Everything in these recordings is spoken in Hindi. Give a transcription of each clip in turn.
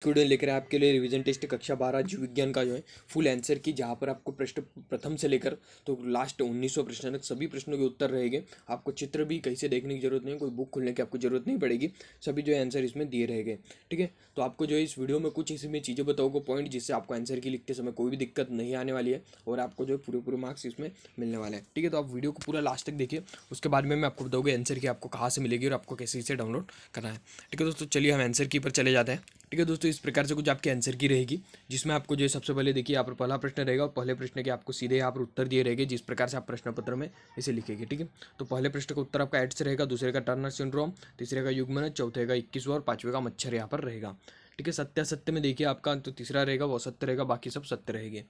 वीडियो लेकर आपके लिए रिवीजन टेस्ट कक्षा 12 जीव विज्ञान का जो है फुल आंसर की, जहाँ पर आपको प्रश्न प्रथम से लेकर तो लास्ट 1900 प्रश्न तक सभी प्रश्नों के उत्तर रहेंगे। आपको चित्र भी कहीं से देखने की जरूरत नहीं, कोई बुक खोलने की आपको जरूरत नहीं पड़ेगी, सभी जो है आंसर इसमें दिए रहेंगे। ठीक है, तो आपको जो है इस वीडियो में कुछ इसमें चीज़ें बताओगे पॉइंट, जिससे आपको आंसर की लिखते समय कोई भी दिक्कत नहीं आने वाली है और आपको जो है पूरे पूरे मार्क्स इसमें मिलने वाले हैं। ठीक है, तो आप वीडियो को पूरा लास्ट तक देखिए, उसके बाद में मैं आपको बताऊँगा आंसर की आपको कहाँ से मिलेगी और आपको कैसे इसे डाउनलोड करना है। ठीक है दोस्तों, चलिए हम आंसर की पर चले जाते हैं। ठीक है दोस्तों, इस प्रकार से कुछ आपके आंसर की रहेगी, जिसमें आपको जो है सबसे पहले देखिए यहाँ पर पहला प्रश्न रहेगा और पहले प्रश्न के आपको सीधे यहाँ पर उत्तर दिए रहेंगे, जिस प्रकार से आप प्रश्न पत्र में इसे लिखेंगे। ठीक है, तो पहले प्रश्न का उत्तर आपका एड्स रहेगा, दूसरे का टर्नर सिंड्रोम, तीसरे का युग्मन, चौथे का 21वां और पांचवे का मच्छर यहाँ पर रहेगा। ठीक है, सत्यासत्य में देखिए आपका तो तीसरा रहेगा वो सत्य रहेगा, बाकी सब सत्य रहेंगे।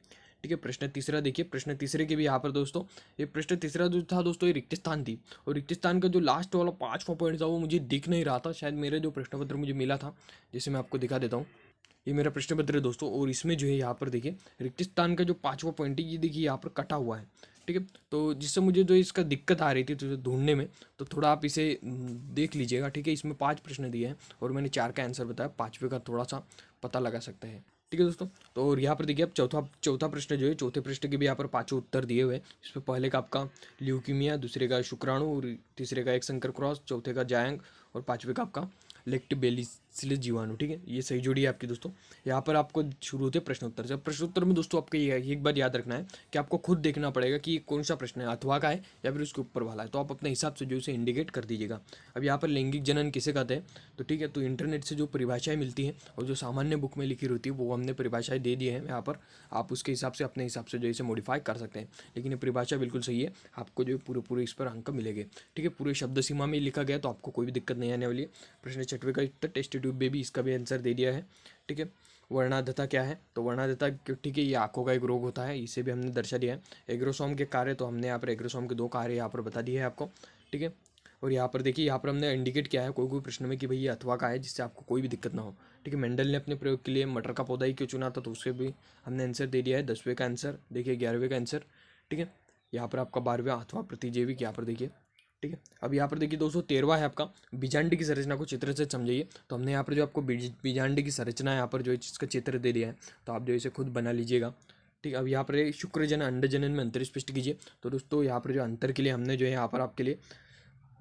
ठीक है, प्रश्न तीसरा देखिए, प्रश्न तीसरे के भी यहाँ पर दोस्तों, ये प्रश्न तीसरा जो था दोस्तों, ये रिक्त स्थान थी और रिक्त स्थान का जो लास्ट वाला 5वां पॉइंट था वो मुझे दिख नहीं रहा था, शायद मेरे जो प्रश्न पत्र मुझे मिला था, जिसे मैं आपको दिखा देता हूँ। ये मेरा प्रश्न पत्र है दोस्तों, और इसमें जो है यहाँ पर देखिए रिक्त स्थान का जो 5वां पॉइंट है ये देखिए यहाँ पर कटा हुआ है। ठीक है, तो जिससे मुझे जो इसका दिक्कत आ रही थी तो ढूंढने में, तो थोड़ा आप इसे देख लीजिएगा। ठीक है, इसमें 5 प्रश्न दिए हैं और मैंने 4 का आंसर बताया, 5वें का थोड़ा सा पता लगा सकते हैं। ठीक है दोस्तों, तो और यहाँ पर देखिए आप चौथा प्रश्न जो है, चौथे प्रश्न के भी यहाँ पर 5 उत्तर दिए हुए हैं। इसमें पहले का आपका ल्यूकीमिया, दूसरे का शुक्राणु और तीसरे का एक संकर क्रॉस, चौथे का जायंग और पाँचवें का आपका लेक्टोबैसिलस जीवाणु। ठीक है, ये सही जोड़ी है आपकी दोस्तों। यहाँ पर आपको शुरू होते प्रश्न उत्तर से। प्रश्न उत्तर में दोस्तों आपको ये एक बात याद रखना है कि आपको खुद देखना पड़ेगा कि कौन सा प्रश्न है, अथवा का है या फिर उसके ऊपर वाला है, तो आप अपने हिसाब से जो इसे इंडिकेट कर दीजिएगा। अब यहाँ पर लैंगिक जनन किसे कहते हैं, तो ठीक है, तो इंटरनेट से जो परिभाषाएं मिलती हैं और जो सामान्य बुक में लिखी होती है वो हमने परिभाषाएं दे दी हैं यहाँ पर, आप उसके हिसाब से अपने हिसाब से जो इसे मॉडिफाई कर सकते हैं। लेकिन ये परिभाषा बिल्कुल सही है, आपको जो पूरे पूरे इस पर अंक मिलेंगे। ठीक है, पूरे शब्द सीमा में लिखा गया, तो आपको कोई भी दिक्कत नहीं आने वाली है। प्रश्न छठवें का उत्तर टेस्ट ट्यूब बेबी, इसका भी आंसर दे दिया है। ठीक है, वर्णाधता क्या है, तो वर्णाधता ठीक है ये आंखों का एक रोग होता है, इसे भी हमने दर्शा दिया है। एग्रोसोम के कार्य, तो हमने यहाँ पर एग्रोसोम के 2 कार्य यहाँ पर बता दिए हैं आपको। ठीक है, और यहाँ पर देखिए यहाँ पर हमने इंडिकेट किया है कोई कोई प्रश्न में कि भाई ये अथवा का है, जिससे आपको कोई भी दिक्कत ना हो। ठीक है, मेंडल ने अपने प्रयोग के लिए मटर का पौधा ही क्यों चुना था, तो उससे भी हमने आंसर दे दिया है। 10वें का आंसर देखिए, 11वें का आंसर। ठीक है, यहाँ पर आपका 12वां अथवा प्रतिजैविक यहाँ पर देखिए। ठीक है, अब यहाँ पर देखिए दोस्तों 13वां है आपका बीजांड की संरचना को चित्र से समझिए, तो हमने यहाँ पर जो आपको बीजांड की संरचना यहाँ पर जो है इसका चित्र दे दिया है, तो आप जो इसे खुद बना लीजिएगा। ठीक है, अब यहाँ पर शुक्रजन अंडजनन में अंतर स्पष्ट कीजिए, तो दोस्तों यहाँ पर जो अंतर के लिए हमने जो है यहाँ पर आपके लिए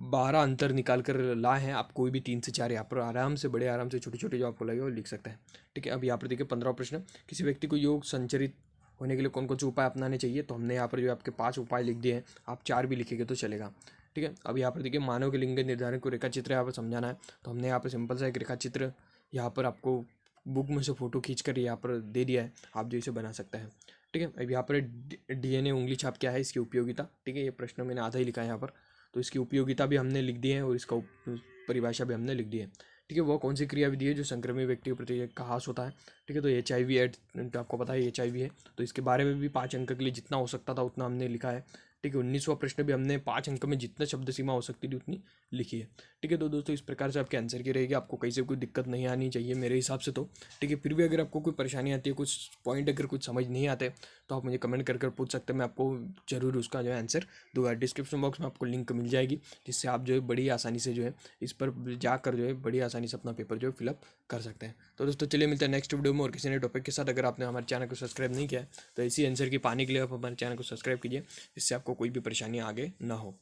12 अंतर निकाल कर लाए हैं। आप कोई भी 3 से 4 यहाँ पर आराम से, बड़े आराम से छोटे छोटे जो आपको लगे वो लिख सकते हैं। ठीक है, अब यहाँ पर देखिए 15वां प्रश्न, किसी व्यक्ति को योग संचरित होने के लिए कौन कौन से उपाय अपनाने चाहिए, तो हमने यहाँ पर जो आपके 5 उपाय लिख दिए हैं, आप 4 भी लिखेंगे तो चलेगा। ठीक है, अब यहाँ पर देखिए मानव के लिंग निर्धारण को रेखा चित्र यहाँ पर समझाना है, तो हमने यहाँ पर सिंपल सा एक रेखा चित्र यहाँ पर आपको बुक में से फ़ोटो खींच कर यहाँ पर दे दिया है, आप जो इसे बना सकते हैं। ठीक है, अब यहाँ पर डीएनए उंगली छाप क्या है, इसकी उपयोगिता। ठीक है, ये प्रश्न मैंने आधा ही लिखा है यहाँ पर, तो इसकी उपयोगिता भी हमने लिख दी है और इसका परिभाषा भी हमने लिख दी है। ठीक है, वो कौन सी क्रिया विधि है जो संक्रमित व्यक्ति के प्रति का हास होता है। ठीक है, तो HIV एड, तो आपको पता है HIV है, तो इसके बारे में भी 5 अंक के लिए जितना हो सकता था उतना हमने लिखा है। ठीक है, 19वां प्रश्न भी हमने 5 अंक में जितना शब्द सीमा हो सकती थी उतनी लिखी है। ठीक है, तो दोस्तों इस प्रकार से आपके आंसर की रहेगी, आपको कहीं से कोई दिक्कत नहीं आनी चाहिए मेरे हिसाब से तो। ठीक है, फिर भी अगर आपको कोई परेशानी आती है, कुछ पॉइंट अगर कुछ समझ नहीं आते, तो आप मुझे कमेंट कर पूछ सकते हैं, मैं आपको जरूर उसका जो है आंसर दूंगा। डिस्क्रिप्शन बॉक्स में आपको लिंक मिल जाएगी, जिससे आप जो है बड़ी आसानी से जो है इस पर जाकर जो है बड़ी आसानी से अपना पेपर जो है फिलअप कर सकते हैं। तो दोस्तों चलिए मिलते हैं नेक्स्ट वीडियो में और किसी नए टॉपिक के साथ। अगर आपने हमारे चैनल को सब्सक्राइब नहीं किया है तो इसी आंसर की पाने के लिए आप हमारे चैनल को सब्सक्राइब कीजिए, जिससे आपको कोई भी परेशानी आगे ना हो।